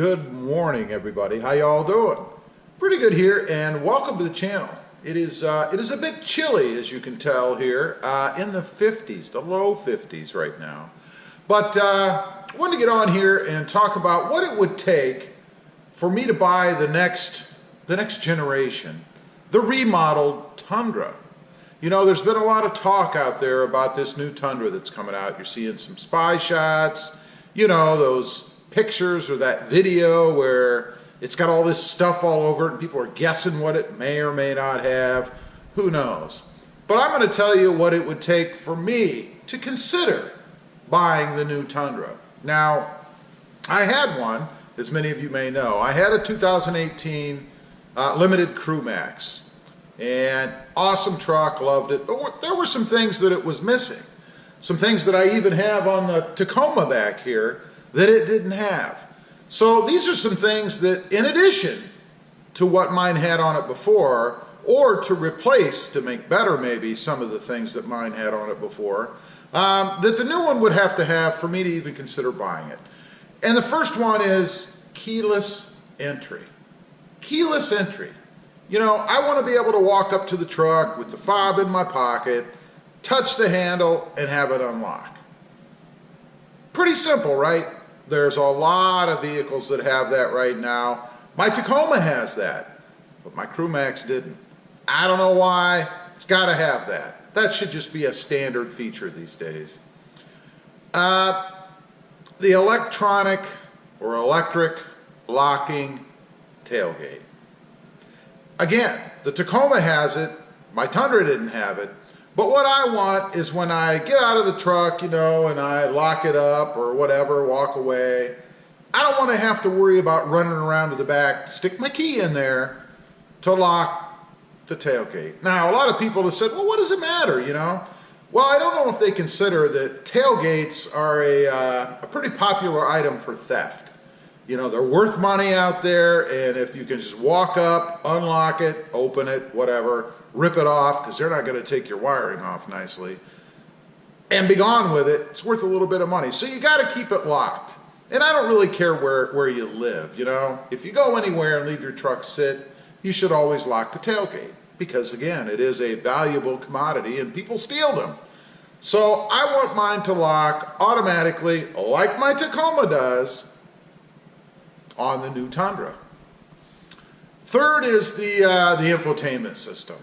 Good morning, everybody. How y'all doing? Pretty good here, and welcome to the channel. It is a bit chilly, as you can tell here, in the 50s, the low 50s right now. But I wanted to get on here and talk about what it would take for me to buy the next generation, the remodeled Tundra. You know, there's been a lot of talk out there about this new Tundra that's coming out. You're seeing some spy shots, you know, those pictures or that video where it's got all this stuff all over it and people are guessing what it may or may not have. Who knows? But I'm going to tell you what it would take for me to consider buying the new Tundra. Now, I had one, as many of you may know. I had a 2018 Limited Crew Max. And awesome truck, loved it. But there were some things that it was missing. Some things that I even have on the Tacoma back here that it didn't have. So these are some things that, in addition to what mine had on it before, or to replace, to make better maybe some of the things that mine had on it before, that the new one would have to have for me to even consider buying it. And the first one is keyless entry. Keyless entry. You know, I want to be able to walk up to the truck with the fob in my pocket, touch the handle, and have it unlock. Pretty simple, right? There's a lot of vehicles that have that right now. My Tacoma has that, but my Crew Max didn't. I don't know why. It's got to have that. That should just be a standard feature these days. The electronic or electric locking tailgate. Again, the Tacoma has it. My Tundra didn't have it. But what I want is when I get out of the truck, you know, and I lock it up or whatever, walk away, I don't want to have to worry about running around to the back, stick my key in there to lock the tailgate. Now, a lot of people have said, well, what does it matter, you know? Well, I don't know if they consider that tailgates are a pretty popular item for theft. You know, they're worth money out there, and if you can just walk up, unlock it, open it, whatever, rip it off, because they're not going to take your wiring off nicely, and be gone with it, it's worth a little bit of money. So you got to keep it locked. And I don't really care where you live, you know. If you go anywhere and leave your truck sit, you should always lock the tailgate, because again, it is a valuable commodity and people steal them. So I want mine to lock automatically, like my Tacoma does, on the new Tundra. Third is the infotainment system.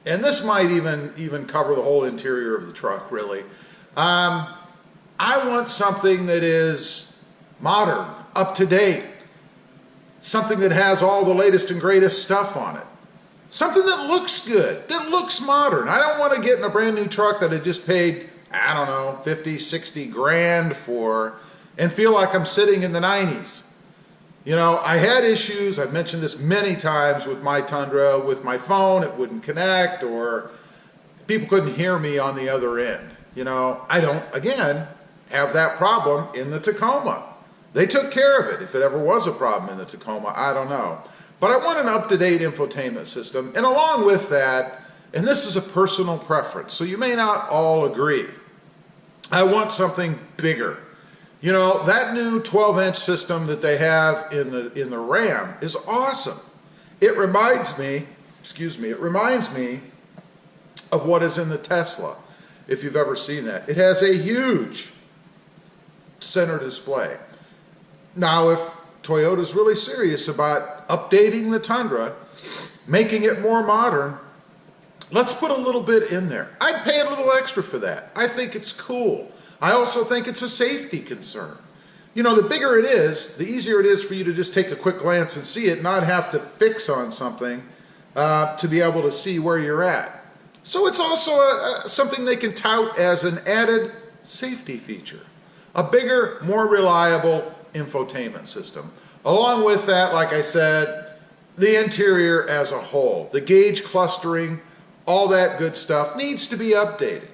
And this might even cover the whole interior of the truck, really. I want something that is modern, up to date, something that has all the latest and greatest stuff on it. Something that looks good, that looks modern. I don't want to get in a brand new truck that I just paid, I don't know, 50, 60 grand for, and feel like I'm sitting in the 90s. You know, I had issues, I've mentioned this many times with my Tundra, with my phone, it wouldn't connect, or people couldn't hear me on the other end. You know, I don't, again, have that problem in the Tacoma. They took care of it. If it ever was a problem in the Tacoma, I don't know. But I want an up-to-date infotainment system, and along with that, and this is a personal preference, so you may not all agree, I want something bigger. You know, that new 12-inch system that they have in the Ram is awesome. It reminds me of what is in the Tesla, if you've ever seen that. It has a huge center display. Now, if Toyota's really serious about updating the Tundra, making it more modern, let's put a little bit in there. I'd pay a little extra for that. I think it's cool. I also think it's a safety concern. You know, the bigger it is, the easier it is for you to just take a quick glance and see it, not have to fix on something to be able to see where you're at. So it's also something they can tout as an added safety feature. A bigger, more reliable infotainment system. Along with that, like I said, the interior as a whole, the gauge clustering, all that good stuff needs to be updated.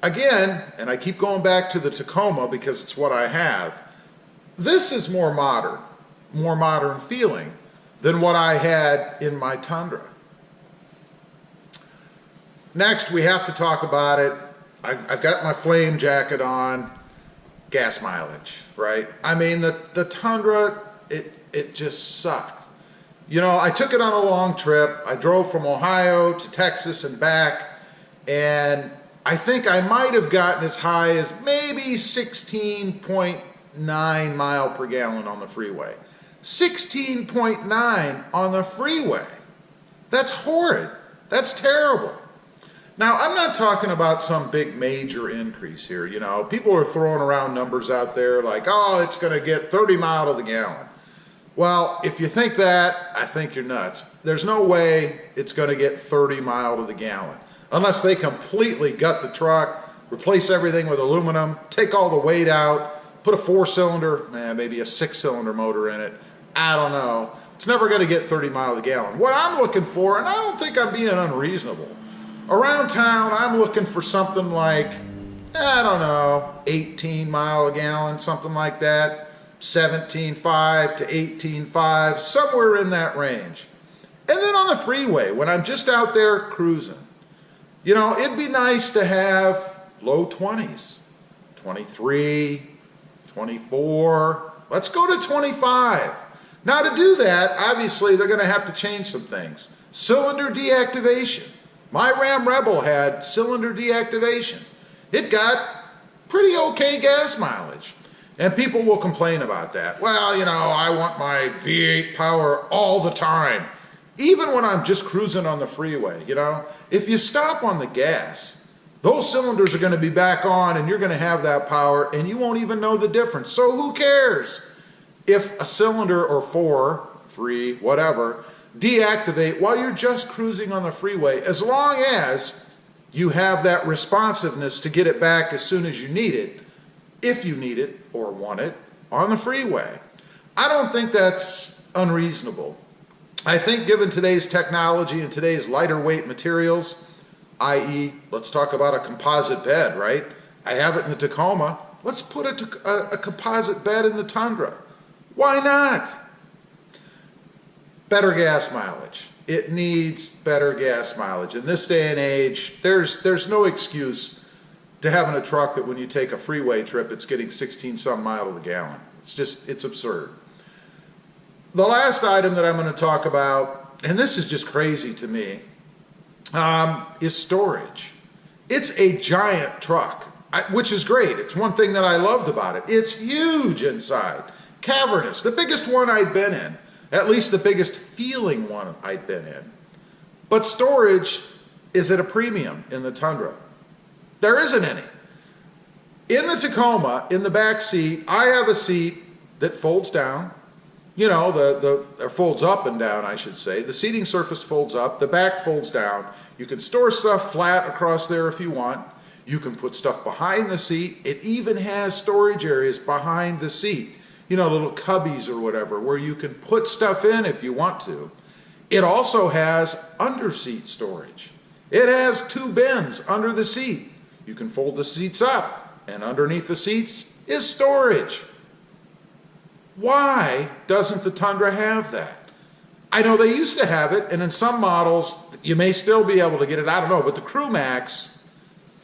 Again, and I keep going back to the Tacoma because it's what I have, this is more modern feeling than what I had in my Tundra. Next, we have to talk about it. I've got my flame jacket on. gas mileage, right? I mean, the Tundra, it just sucked. You know, I took it on a long trip. I drove from Ohio to Texas and back, and I think I might have gotten as high as maybe 16.9 mile per gallon on the freeway. 16.9 on the freeway. That's horrid. That's terrible. Now, I'm not talking about some big major increase here. You know, people are throwing around numbers out there like, oh, it's going to get 30 miles to the gallon. Well, if you think that, I think you're nuts. There's no way it's going to get 30 miles to the gallon unless they completely gut the truck, replace everything with aluminum, take all the weight out, put a 4-cylinder, maybe a 6-cylinder motor in it. I don't know. It's never going to get 30 miles a gallon. What I'm looking for, and I don't think I'm being unreasonable, around town I'm looking for something like, I don't know, 18 mile a gallon, something like that, 17.5 to 18.5, somewhere in that range. And then on the freeway, when I'm just out there cruising, you know, it'd be nice to have low 20s, 23, 24, let's go to 25. Now to do that, obviously they're going to have to change some things. Cylinder deactivation. My Ram Rebel had cylinder deactivation. It got pretty okay gas mileage. And people will complain about that. Well, you know, I want my V8 power all the time. Even when I'm just cruising on the freeway, you know. If you stop on the gas, those cylinders are going to be back on and you're going to have that power and you won't even know the difference. So who cares if a cylinder or 4, 3, whatever, deactivate while you're just cruising on the freeway, as long as you have that responsiveness to get it back as soon as you need it, if you need it or want it, on the freeway. I don't think that's unreasonable. I think given today's technology and today's lighter weight materials, i.e., let's talk about a composite bed, right? I have it in the Tacoma. Let's put a composite bed in the Tundra. Why not? Better gas mileage. It needs better gas mileage. In this day and age, there's no excuse to having a truck that when you take a freeway trip, it's getting 16-some miles to the gallon. It's absurd. The last item that I'm going to talk about, and this is just crazy to me, is storage. It's a giant truck, which is great. It's one thing that I loved about it. It's huge inside, cavernous, the biggest one I'd been in, at least the biggest feeling one I'd been in. But storage is at a premium in the Tundra. There isn't any. In the Tacoma, in the back seat, I have a seat that folds down. You know, or folds up and down, I should say. The seating surface folds up, the back folds down. You can store stuff flat across there if you want. You can put stuff behind the seat. It even has storage areas behind the seat. You know, little cubbies or whatever, where you can put stuff in if you want to. It also has under-seat storage. It has 2 bins under the seat. You can fold the seats up, and underneath the seats is storage. Why doesn't the Tundra have that? I know they used to have it, and in some models, you may still be able to get it, I don't know, but the Crew Max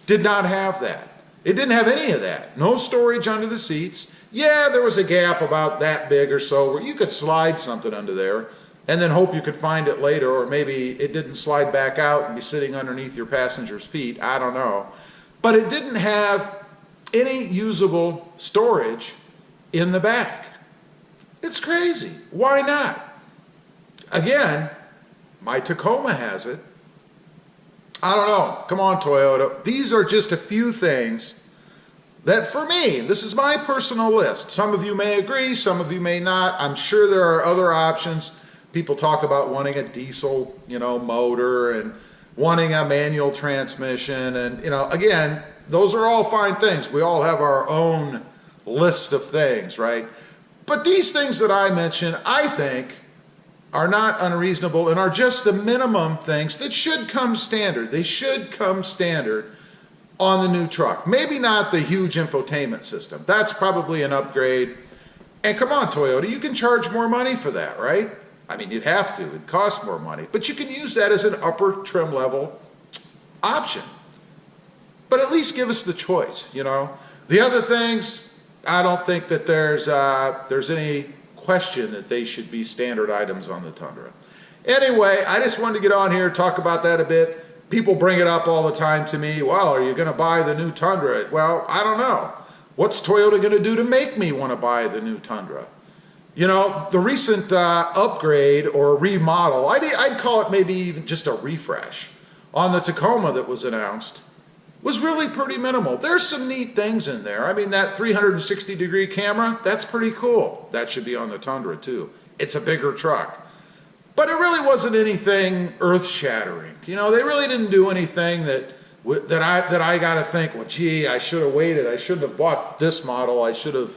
did not have that. It didn't have any of that. No storage under the seats. Yeah, there was a gap about that big or so where you could slide something under there and then hope you could find it later, or maybe it didn't slide back out and be sitting underneath your passenger's feet. I don't know. But it didn't have any usable storage in the back. It's crazy. Why not? Again, my Tacoma has it. I don't know. Come on, Toyota. These are just a few things that, for me, this is my personal list. Some of you may agree, some of you may not. I'm sure there are other options. People talk about wanting a diesel, motor and wanting a manual transmission. And, again, those are all fine things. We all have our own list of things, right? But these things that I mentioned, I think, are not unreasonable and are just the minimum things that should come standard. They should come standard on the new truck. Maybe not the huge infotainment system. That's probably an upgrade. And come on, Toyota, you can charge more money for that, right? I mean, you'd have to. It costs more money. But you can use that as an upper trim level option. But at least give us the choice, The other things, I don't think that there's any question that they should be standard items on the Tundra. Anyway, I just wanted to get on here and talk about that a bit. People bring it up all the time to me. Well, are you going to buy the new Tundra? Well, I don't know. What's Toyota going to do to make me want to buy the new Tundra? You know, the recent upgrade or remodel, I'd call it maybe even just a refresh, on the Tacoma that was announced was really pretty minimal. There's some neat things in there. I mean, that 360-degree camera, that's pretty cool. That should be on the Tundra too. It's a bigger truck. But it really wasn't anything earth-shattering. You know, they really didn't do anything that I got to think, well, gee, I should have waited. I shouldn't have bought this model. I should have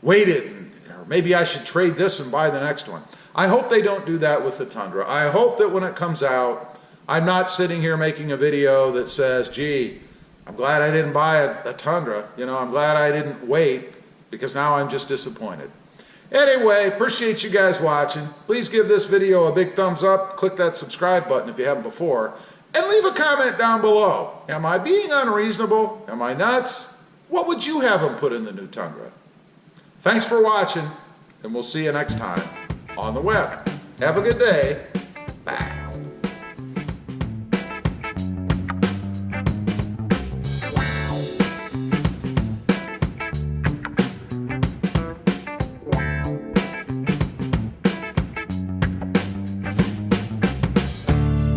waited. Or maybe I should trade this and buy the next one. I hope they don't do that with the Tundra. I hope that when it comes out, I'm not sitting here making a video that says, gee, I'm glad I didn't buy a Tundra. You know, I'm glad I didn't wait because now I'm just disappointed. Anyway, appreciate you guys watching. Please give this video a big thumbs up. Click that subscribe button if you haven't before. And leave a comment down below. Am I being unreasonable? Am I nuts? What would you have them put in the new Tundra? Thanks for watching, and we'll see you next time on the web. Have a good day.